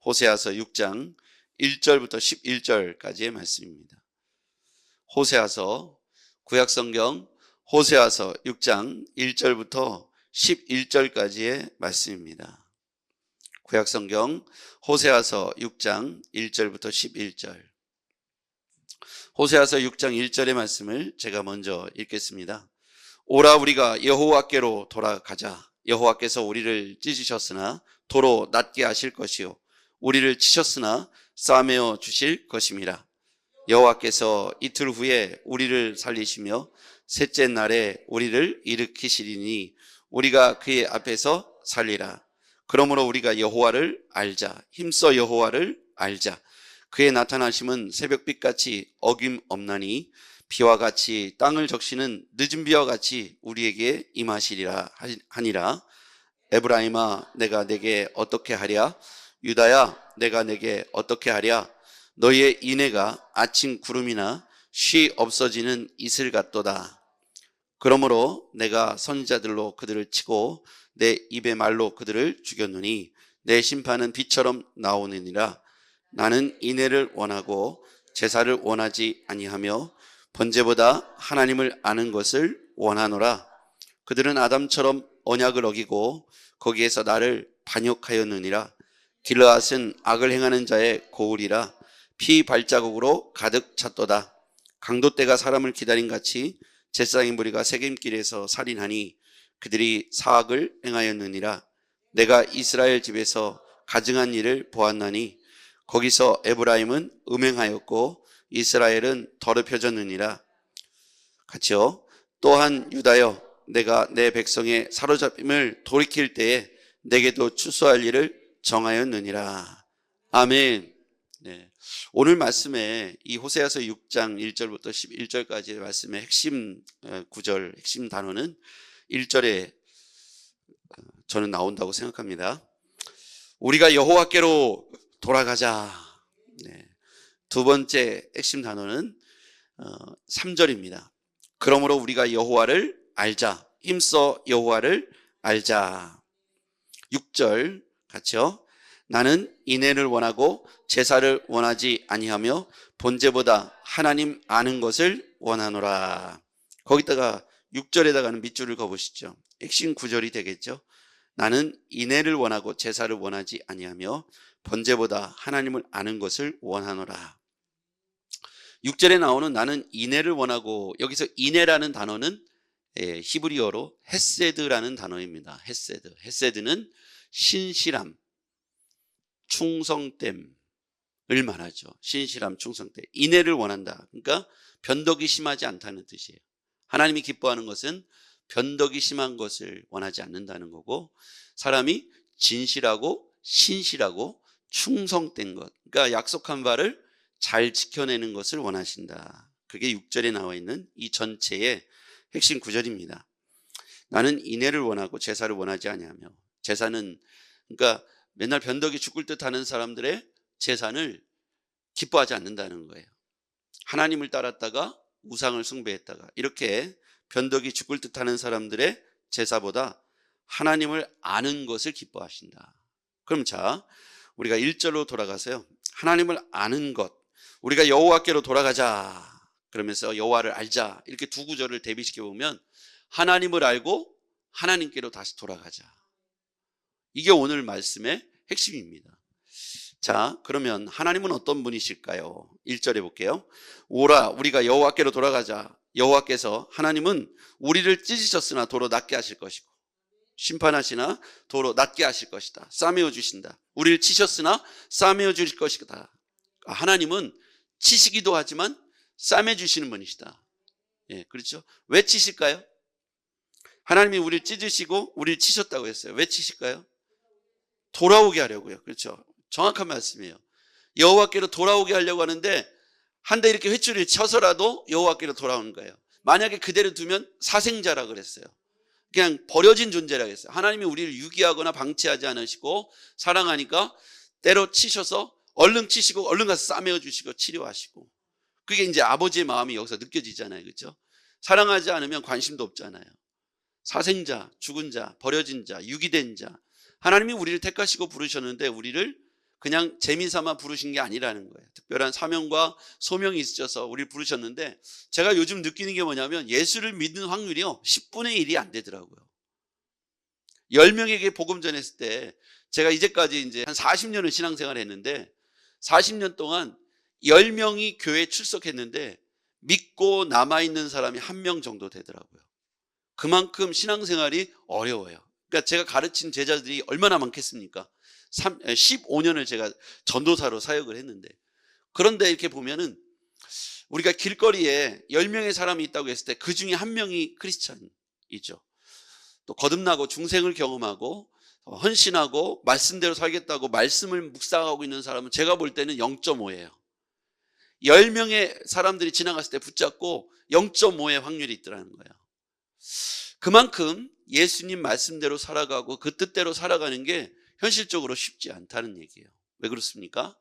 호세아서 6장 1절부터 11절까지의 말씀입니다. 호세아서 구약성경 호세아서 6장 1절부터 11절까지의 말씀입니다. 구약성경 호세아서 6장 1절부터 11절. 호세아서 6장 1절의 말씀을 제가 먼저 읽겠습니다. 오라 우리가 여호와께로 돌아가자. 여호와께서 우리를 찢으셨으나 도로 낫게 하실 것이요 우리를 치셨으나 싸매어 주실 것임이라. 여호와께서 이틀 후에 우리를 살리시며 셋째 날에 우리를 일으키시리니 우리가 그의 앞에서 살리라. 그러므로 우리가 여호와를 알자. 힘써 여호와를 알자. 그의 나타나심은 새벽빛같이 어김없나니 비와 같이 땅을 적시는 늦은 비와 같이 우리에게 임하시리라 하니라. 에브라임아 내가 내게 어떻게 하랴? 유다야 내가 내게 어떻게 하랴? 너희의 인애가 아침 구름이나 쉬 없어지는 이슬 같도다. 그러므로 내가 선지자들로 그들을 치고 내 입의 말로 그들을 죽였노니 내 심판은 비처럼 나오느니라. 나는 인애를 원하고 제사를 원하지 아니하며 번제보다 하나님을 아는 것을 원하노라. 그들은 아담처럼 언약을 어기고 거기에서 나를 반역하였느니라. 길르앗은 악을 행하는 자의 고울이라. 피 발자국으로 가득 찼도다. 강도떼가 사람을 기다린 같이 제사장의 무리가 세겜길에서 살인하니 그들이 사악을 행하였느니라. 내가 이스라엘 집에서 가증한 일을 보았나니 거기서 에브라임은 음행하였고 이스라엘은 더럽혀졌느니라. 같이요. 또한 유다여 내가 내 백성의 사로잡힘을 돌이킬 때에 내게도 추수할 일을 정하였느니라. 아멘. 네. 오늘 말씀에 이 호세아서 6장 1절부터 11절까지의 말씀의 핵심 구절, 핵심 단어는 1절에 저는 나온다고 생각합니다. 우리가 여호와께로 돌아가자. 네. 두 번째 핵심 단어는 3절입니다. 그러므로 우리가 여호와를 알자. 힘써 여호와를 알자. 6절 같이요. 나는 인애를 원하고 제사를 원하지 아니하며 번제보다 하나님 아는 것을 원하노라. 거기다가 6절에다가는 밑줄을 그어보시죠. 핵심 구절이 되겠죠. 나는 인애를 원하고 제사를 원하지 아니하며 번제보다 하나님을 아는 것을 원하노라. 6절에 나오는 나는 인애를 원하고, 여기서 인애라는 단어는 히브리어로 헤세드라는 단어입니다. 헤세드. 헤세드는 신실함, 충성됨을 말하죠. 신실함, 충성됨. 인애를 원한다. 그러니까 변덕이 심하지 않다는 뜻이에요. 하나님이 기뻐하는 것은 변덕이 심한 것을 원하지 않는다는 거고, 사람이 진실하고 신실하고 충성된 것, 그러니까 약속한 바를 잘 지켜내는 것을 원하신다. 그게 6절에 나와 있는 이 전체의 핵심 구절입니다. 나는 인애를 원하고 제사를 원하지 아니하며. 제사는 그러니까 맨날 변덕이 죽을 듯 하는 사람들의 제사를 기뻐하지 않는다는 거예요. 하나님을 따랐다가 우상을 숭배했다가 이렇게 변덕이 죽을 듯 하는 사람들의 제사보다 하나님을 아는 것을 기뻐하신다. 그럼 자, 우리가 1절로 돌아가서요. 하나님을 아는 것, 우리가 여호와께로 돌아가자 그러면서 여호와를 알자, 이렇게 두 구절을 대비시켜 보면 하나님을 알고 하나님께로 다시 돌아가자. 이게 오늘 말씀의 핵심입니다. 자, 그러면 하나님은 어떤 분이실까요? 1절에 볼게요. 오라 우리가 여호와께로 돌아가자. 여호와께서, 하나님은 우리를 찢으셨으나 도로 낫게 하실 것이고, 심판하시나 도로 낫게 하실 것이다. 싸매어 주신다. 우리를 치셨으나 싸매어 주실 것이다. 하나님은 치시기도 하지만 싸매 주시는 분이시다. 예, 그렇죠? 왜 치실까요? 하나님이 우리를 찢으시고 우리를 치셨다고 했어요. 왜 치실까요? 돌아오게 하려고요. 그렇죠? 정확한 말씀이에요. 여호와께로 돌아오게 하려고 하는데 한 대 이렇게 회초리를 쳐서라도 여호와께로 돌아오는 거예요. 만약에 그대로 두면 사생자라 그랬어요. 그냥 버려진 존재라 그랬어요. 하나님이 우리를 유기하거나 방치하지 않으시고 사랑하니까 때로 치셔서 얼른 치시고 얼른 가서 싸매어 주시고 치료하시고, 그게 이제 아버지의 마음이 여기서 느껴지잖아요. 그렇죠? 사랑하지 않으면 관심도 없잖아요. 사생자, 죽은 자, 버려진 자, 유기된 자, 하나님이 우리를 택하시고 부르셨는데 우리를 그냥 재미삼아 부르신 게 아니라는 거예요. 특별한 사명과 소명이 있으셔서 우리를 부르셨는데, 제가 요즘 느끼는 게 뭐냐면 예수를 믿는 확률이요 10분의 1이 안 되더라고요. 10명에게 복음 전했을 때, 제가 이제까지 이제 한 40년을 신앙생활을 했는데 40년 동안 10명이 교회에 출석했는데 믿고 남아있는 사람이 1명 정도 되더라고요. 그만큼 신앙생활이 어려워요. 그러니까 제가 가르친 제자들이 얼마나 많겠습니까? 15년을 제가 전도사로 사역을 했는데, 그런데 이렇게 보면은 우리가 길거리에 10명의 사람이 있다고 했을 때 그 중에 1명이 크리스찬이죠. 또 거듭나고 중생을 경험하고 헌신하고 말씀대로 살겠다고 말씀을 묵상하고 있는 사람은 제가 볼 때는 0.5예요. 10명의 사람들이 지나갔을 때 붙잡고 0.5의 확률이 있더라는 거예요. 그만큼 예수님 말씀대로 살아가고 그 뜻대로 살아가는 게 현실적으로 쉽지 않다는 얘기예요. 왜 그렇습니까?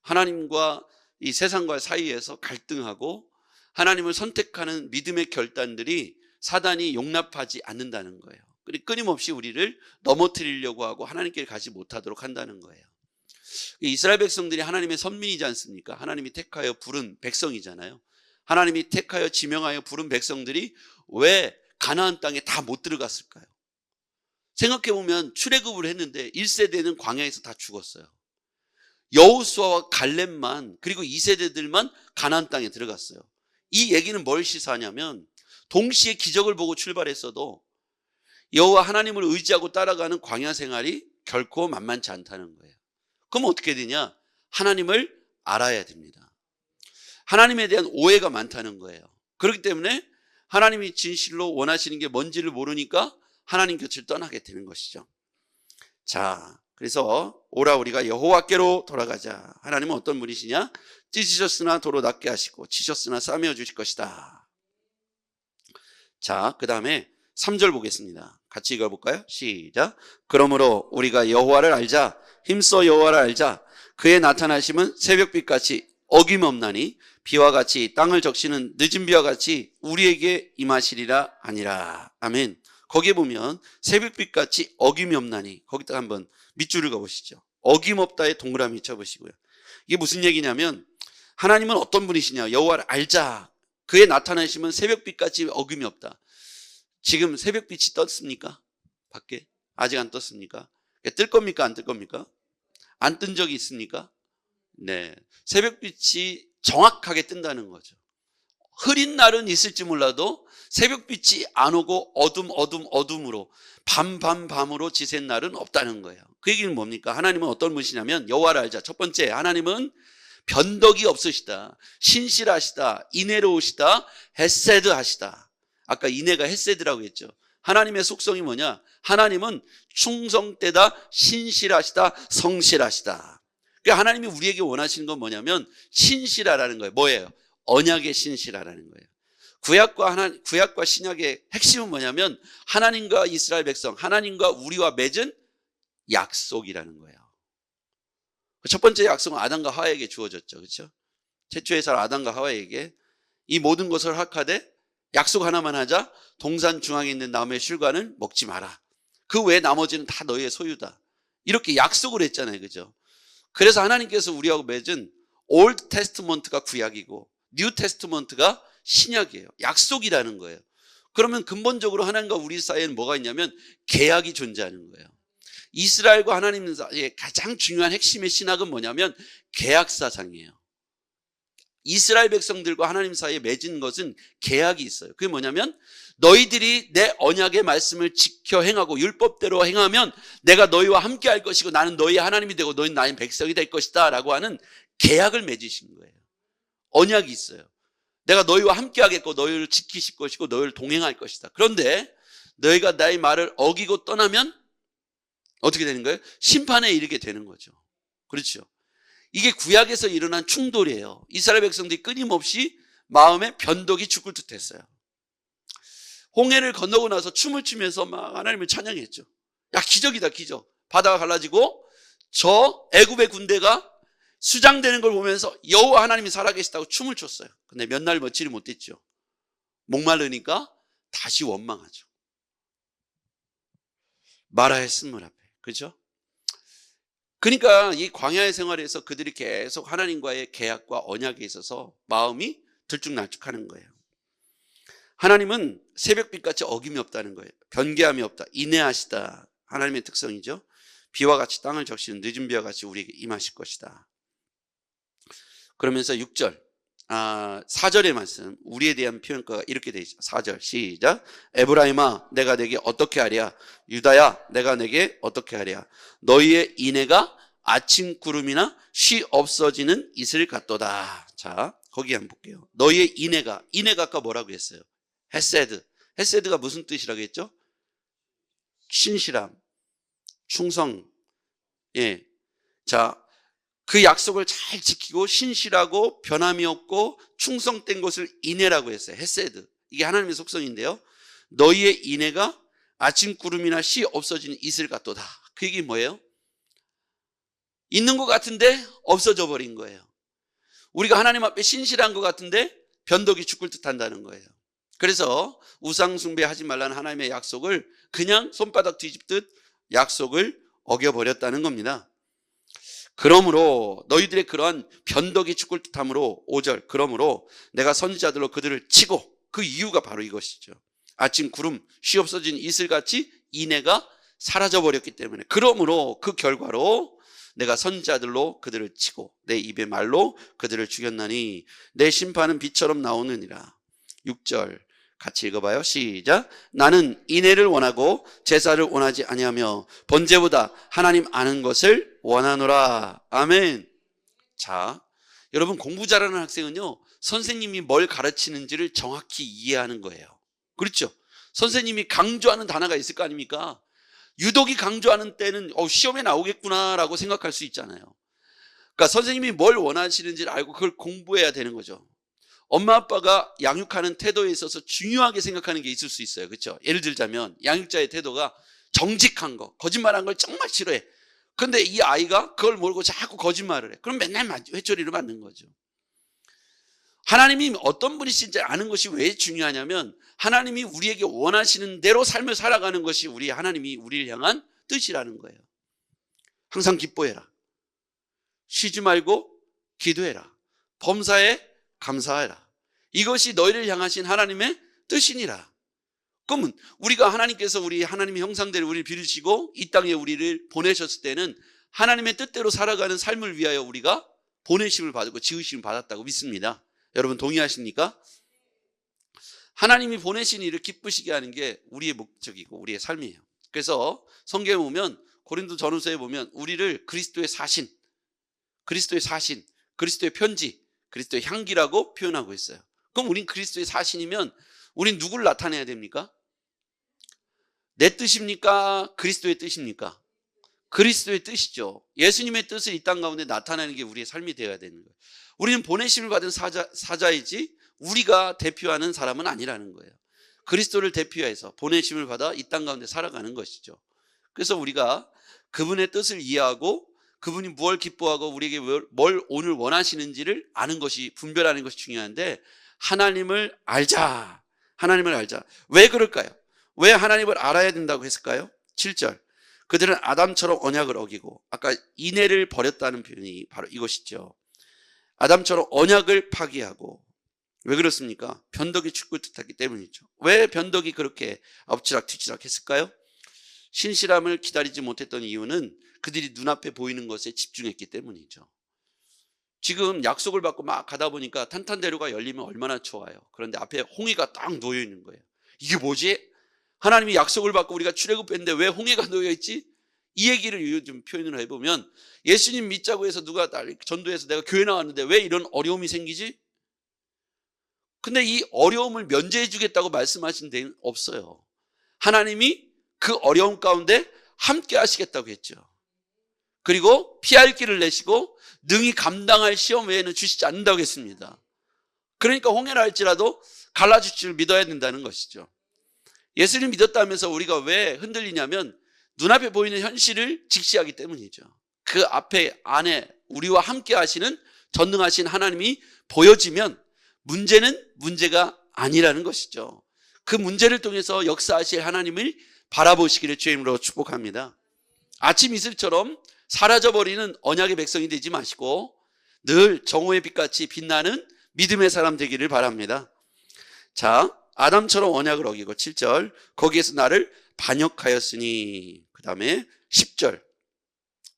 하나님과 이 세상과 사이에서 갈등하고 하나님을 선택하는 믿음의 결단들이 사단이 용납하지 않는다는 거예요. 그리고 끊임없이 우리를 넘어뜨리려고 하고 하나님께 가지 못하도록 한다는 거예요. 이스라엘 백성들이 하나님의 선민이지 않습니까? 하나님이 택하여 부른 백성이잖아요. 하나님이 택하여 지명하여 부른 백성들이 왜 가나안 땅에 다 못 들어갔을까요? 생각해보면 출애굽을 했는데 1세대는 광야에서 다 죽었어요. 여호수아와 갈렙만, 그리고 2세대들만 가나안 땅에 들어갔어요. 이 얘기는 뭘 시사하냐면 동시에 기적을 보고 출발했어도 여호와 하나님을 의지하고 따라가는 광야 생활이 결코 만만치 않다는 거예요. 그럼 어떻게 되냐? 하나님을 알아야 됩니다. 하나님에 대한 오해가 많다는 거예요. 그렇기 때문에 하나님이 진실로 원하시는 게 뭔지를 모르니까 하나님 곁을 떠나게 되는 것이죠. 자, 그래서 오라 우리가 여호와께로 돌아가자. 하나님은 어떤 분이시냐? 찢으셨으나 도로 낫게 하시고 치셨으나 싸매어 주실 것이다. 자, 그 다음에 3절 보겠습니다. 같이 읽어볼까요? 시작. 그러므로 우리가 여호와를 알자. 힘써 여호와를 알자. 그의 나타나심은 새벽빛같이 어김없나니 비와 같이 땅을 적시는 늦은 비와 같이 우리에게 임하시리라 아니라. 아멘. 거기에 보면 새벽빛같이 어김이 없나니, 거기다 한번 밑줄을 그어보시죠. 어김없다에 동그라미 쳐보시고요. 이게 무슨 얘기냐면 하나님은 어떤 분이시냐? 여호와를 알자. 그의 나타나심은 새벽빛같이 어김이 없다. 지금 새벽빛이 떴습니까? 밖에? 아직 안 떴습니까? 뜰 겁니까? 안 뜰 겁니까? 안 뜬 적이 있습니까? 네. 새벽빛이 정확하게 뜬다는 거죠. 흐린 날은 있을지 몰라도 새벽빛이 안 오고 어둠으로 밤으로 지샌 날은 없다는 거예요. 그 얘기는 뭡니까? 하나님은 어떤 분이시냐면 여호와를 알자. 첫 번째, 하나님은 변덕이 없으시다. 신실하시다. 인애로우시다. 헤세드 하시다. 아까 인애가 헤세드라고 했죠. 하나님의 속성이 뭐냐? 하나님은 충성되다, 신실하시다, 성실하시다. 그러니까 하나님이 우리에게 원하시는 건 뭐냐면 신실하라는 거예요. 뭐예요? 언약의 신실하라는 거예요. 구약과 신약의 핵심은 뭐냐면 하나님과 이스라엘 백성, 하나님과 우리와 맺은 약속이라는 거예요. 첫 번째 약속은 아담과 하와에게 주어졌죠. 그렇죠? 최초의 살 아담과 하와에게 이 모든 것을 허락하되 약속 하나만 하자. 동산 중앙에 있는 나무의 실과는 먹지 마라. 그 외에 나머지는 다 너희의 소유다. 이렇게 약속을 했잖아요. 그죠? 그래서 하나님께서 우리하고 맺은 올드 테스트먼트가 구약이고 뉴 테스트먼트가 신약이에요. 약속이라는 거예요. 그러면 근본적으로 하나님과 우리 사이에는 뭐가 있냐면 계약이 존재하는 거예요. 이스라엘과 하나님 사이의 가장 중요한 핵심의 신학은 뭐냐면 계약 사상이에요. 이스라엘 백성들과 하나님 사이에 맺은 것은 계약이 있어요. 그게 뭐냐면 너희들이 내 언약의 말씀을 지켜 행하고 율법대로 행하면 내가 너희와 함께 할 것이고 나는 너희의 하나님이 되고 너희는 나의 백성이 될 것이다 라고 하는 계약을 맺으신 거예요. 언약이 있어요. 내가 너희와 함께 하겠고 너희를 지키실 것이고 너희를 동행할 것이다. 그런데 너희가 나의 말을 어기고 떠나면 어떻게 되는 거예요? 심판에 이르게 되는 거죠. 그렇죠? 이게 구약에서 일어난 충돌이에요. 이스라엘 백성들이 끊임없이 마음에 변덕이 죽을 듯했어요. 홍해를 건너고 나서 춤을 추면서 막 하나님을 찬양했죠. 야, 기적이다, 기적. 바다가 갈라지고 저 애굽의 군대가 수장되는 걸 보면서 여호와 하나님이 살아계시다고 춤을 췄어요. 근데 몇 날 며칠이 못 됐죠. 목마르니까 다시 원망하죠. 마라의 쓴물 앞에. 그죠? 그러니까 이 광야의 생활에서 그들이 계속 하나님과의 계약과 언약에 있어서 마음이 들쭉날쭉하는 거예요. 하나님은 새벽빛같이 어김이 없다는 거예요. 변개함이 없다. 인내하시다. 하나님의 특성이죠. 비와 같이 땅을 적시는 늦은 비와 같이 우리에게 임하실 것이다. 그러면서 6절 4절의 말씀, 우리에 대한 표현가가 이렇게 되어 있죠. 4절 시작. 에브라임아 내가 내게 어떻게 하랴, 유다야 내가 내게 어떻게 하랴. 너희의 인애가 아침 구름이나 쉬 없어지는 이슬 같도다. 자, 거기 한번 볼게요. 너희의 인애가 아까 뭐라고 했어요? 헤세드가 무슨 뜻이라고 했죠? 신실함, 충성. 예. 자, 그 약속을 잘 지키고 신실하고 변함이 없고 충성된 것을 인애라고 했어요. 헤세드. 이게 하나님의 속성인데요. 너희의 인애가 아침 구름이나 시 없어지는 이슬 같도다. 그 얘기 뭐예요? 있는 것 같은데 없어져 버린 거예요. 우리가 하나님 앞에 신실한 것 같은데 변덕이 죽을 듯 한다는 거예요. 그래서 우상 숭배하지 말라는 하나님의 약속을 그냥 손바닥 뒤집듯 약속을 어겨버렸다는 겁니다. 그러므로 너희들의 그러한 변덕이 죽을 듯함으로 5절 그러므로 내가 선지자들로 그들을 치고, 그 이유가 바로 이것이죠. 아침 구름 쉬 없어진 이슬같이 인애가 사라져버렸기 때문에, 그러므로 그 결과로 내가 선지자들로 그들을 치고 내 입의 말로 그들을 죽였나니 내 심판은 비처럼 나오느니라. 6절 같이 읽어봐요. 시작. 나는 인애를 원하고 제사를 원하지 아니하며 번제보다 하나님 아는 것을 원하노라. 아멘. 자, 여러분 공부 잘하는 학생은요, 선생님이 뭘 가르치는지를 정확히 이해하는 거예요. 그렇죠? 선생님이 강조하는 단어가 있을 거 아닙니까? 유독이 강조하는 때는 시험에 나오겠구나 라고 생각할 수 있잖아요. 그러니까 선생님이 뭘 원하시는지를 알고 그걸 공부해야 되는 거죠. 엄마 아빠가 양육하는 태도에 있어서 중요하게 생각하는 게 있을 수 있어요. 그렇죠? 예를 들자면 양육자의 태도가 정직한 거, 거짓말한 걸 정말 싫어해. 그런데 이 아이가 그걸 모르고 자꾸 거짓말을 해. 그럼 맨날 회초리를 맞는 거죠. 하나님이 어떤 분이신지 아는 것이 왜 중요하냐면, 하나님이 우리에게 원하시는 대로 삶을 살아가는 것이 하나님이 우리를 향한 뜻이라는 거예요. 항상 기뻐해라. 쉬지 말고 기도해라. 범사에 감사해라. 이것이 너희를 향하신 하나님의 뜻이니라. 그러면 우리가 하나님께서 하나님의 형상대로 우리를 빚으시고 이 땅에 우리를 보내셨을 때는 하나님의 뜻대로 살아가는 삶을 위하여 우리가 보내심을 받고 지으심을 받았다고 믿습니다. 여러분 동의하십니까? 하나님이 보내신 일을 기쁘시게 하는 게 우리의 목적이고 우리의 삶이에요. 그래서 성경에 보면, 고린도전후서에 보면 우리를 그리스도의 사신, 그리스도의 편지, 그리스도의 향기라고 표현하고 있어요. 그럼 우린 그리스도의 사신이면 우린 누구를 나타내야 됩니까? 내 뜻입니까? 그리스도의 뜻입니까? 그리스도의 뜻이죠. 예수님의 뜻을 이 땅 가운데 나타내는 게 우리의 삶이 되어야 되는 거예요. 우리는 보내심을 받은 사자이지 우리가 대표하는 사람은 아니라는 거예요. 그리스도를 대표해서 보내심을 받아 이 땅 가운데 살아가는 것이죠. 그래서 우리가 그분의 뜻을 이해하고 그분이 무엇을 기뻐하고 우리에게 뭘 오늘 원하시는지를 아는 것이, 분별하는 것이 중요한데, 하나님을 알자. 왜 그럴까요? 왜 하나님을 알아야 된다고 했을까요? 7절 그들은 아담처럼 언약을 어기고, 아까 인애를 버렸다는 표현이 바로 이것이죠. 아담처럼 언약을 파기하고. 왜 그렇습니까? 변덕이 죽을 듯하기 때문이죠. 왜 변덕이 그렇게 엎치락뒤치락 했을까요? 신실함을 기다리지 못했던 이유는 그들이 눈앞에 보이는 것에 집중했기 때문이죠. 지금 약속을 받고 막 가다 보니까 탄탄대로가 열리면 얼마나 좋아요. 그런데 앞에 홍해가 딱 놓여 있는 거예요. 이게 뭐지? 하나님이 약속을 받고 우리가 출애굽했는데 왜 홍해가 놓여 있지? 이 얘기를 요즘 표현을 해보면, 예수님 믿자고 해서 누가 전도해서 내가 교회 나왔는데 왜 이런 어려움이 생기지? 근데 이 어려움을 면제해 주겠다고 말씀하신 데는 없어요. 하나님이 그 어려움 가운데 함께 하시겠다고 했죠. 그리고 피할 길을 내시고 능히 감당할 시험 외에는 주시지 않는다고 했습니다. 그러니까 홍해라 할지라도 갈라줄 줄 믿어야 된다는 것이죠. 예수를 믿었다면서 우리가 왜 흔들리냐면, 눈앞에 보이는 현실을 직시하기 때문이죠. 그 안에 우리와 함께 하시는 전능하신 하나님이 보여지면 문제는 문제가 아니라는 것이죠. 그 문제를 통해서 역사하실 하나님을 바라보시기를 주의 이름으로 축복합니다. 아침 이슬처럼 사라져버리는 언약의 백성이 되지 마시고 늘 정오의 빛같이 빛나는 믿음의 사람 되기를 바랍니다. 자, 아담처럼 언약을 어기고 7절 거기에서 나를 반역하였으니, 그 다음에 10절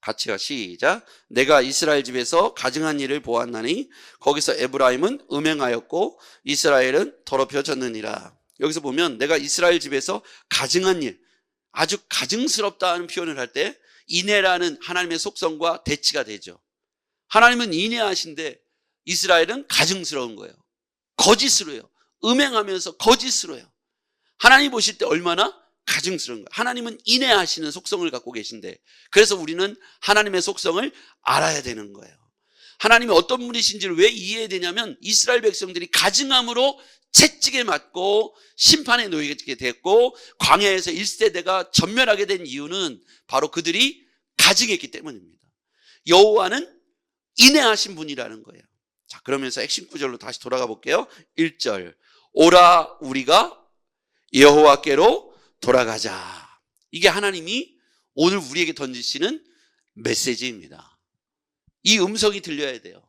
같이가 시작. 내가 이스라엘 집에서 가증한 일을 보았나니 거기서 에브라임은 음행하였고 이스라엘은 더럽혀졌느니라. 여기서 보면 내가 이스라엘 집에서 가증한 일, 아주 가증스럽다는 표현을 할 때 인애라는 하나님의 속성과 대치가 되죠. 하나님은 인애하신데 이스라엘은 가증스러운 거예요. 거짓으로요. 음행하면서 거짓으로요. 하나님 보실 때 얼마나 가증스러운 거예요. 하나님은 인애하시는 속성을 갖고 계신데, 그래서 우리는 하나님의 속성을 알아야 되는 거예요. 하나님이 어떤 분이신지를 왜 이해해야 되냐면 이스라엘 백성들이 가증함으로 채찍에 맞고 심판에 놓이게 됐고 광야에서 1세대가 전멸하게 된 이유는 바로 그들이 가증했기 때문입니다. 여호와는 인애하신 분이라는 거예요. 자, 그러면서 핵심 구절로 다시 돌아가 볼게요. 1절 오라 우리가 여호와께로 돌아가자. 이게 하나님이 오늘 우리에게 던지시는 메시지입니다. 이 음성이 들려야 돼요.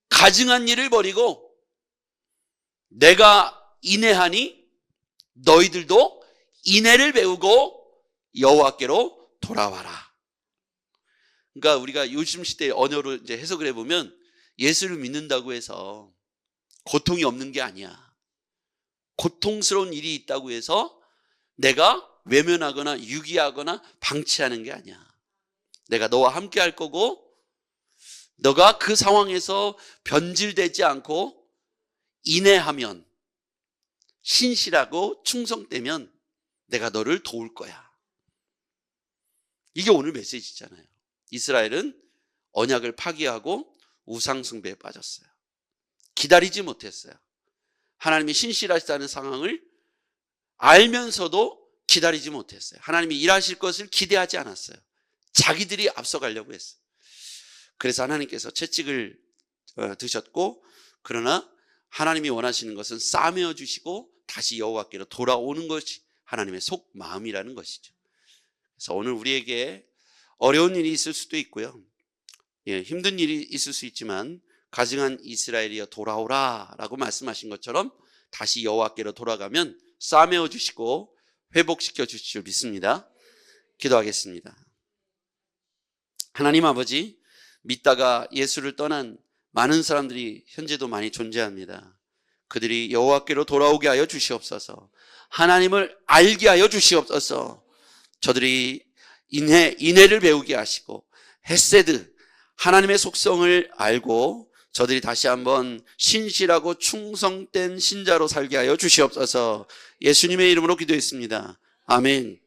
가증한 일을 버리고 내가 인애하니 너희들도 인애를 배우고 여호와께로 돌아와라. 그러니까 우리가 요즘 시대의 언어로 이제 해석을 해보면 예수를 믿는다고 해서 고통이 없는 게 아니야. 고통스러운 일이 있다고 해서 내가 외면하거나 유기하거나 방치하는 게 아니야. 내가 너와 함께 할 거고 너가 그 상황에서 변질되지 않고 인애하면, 신실하고 충성되면 내가 너를 도울 거야. 이게 오늘 메시지잖아요. 이스라엘은 언약을 파기하고 우상숭배에 빠졌어요. 기다리지 못했어요. 하나님이 신실하시다는 상황을 알면서도 기다리지 못했어요. 하나님이 일하실 것을 기대하지 않았어요. 자기들이 앞서가려고 했어요. 그래서 하나님께서 채찍을 드셨고, 그러나 하나님이 원하시는 것은 싸매어 주시고 다시 여호와께로 돌아오는 것이 하나님의 속마음이라는 것이죠. 그래서 오늘 우리에게 어려운 일이 있을 수도 있고요. 힘든 일이 있을 수 있지만 가증한 이스라엘이여 돌아오라 라고 말씀하신 것처럼 다시 여호와께로 돌아가면 싸매어 주시고 회복시켜 주실 줄 믿습니다. 기도하겠습니다. 하나님 아버지, 믿다가 예수를 떠난 많은 사람들이 현재도 많이 존재합니다. 그들이 여호와께로 돌아오게 하여 주시옵소서. 하나님을 알게 하여 주시옵소서. 저들이 인애를 배우게 하시고 헤세드, 하나님의 속성을 알고 저들이 다시 한번 신실하고 충성된 신자로 살게 하여 주시옵소서. 예수님의 이름으로 기도했습니다. 아멘.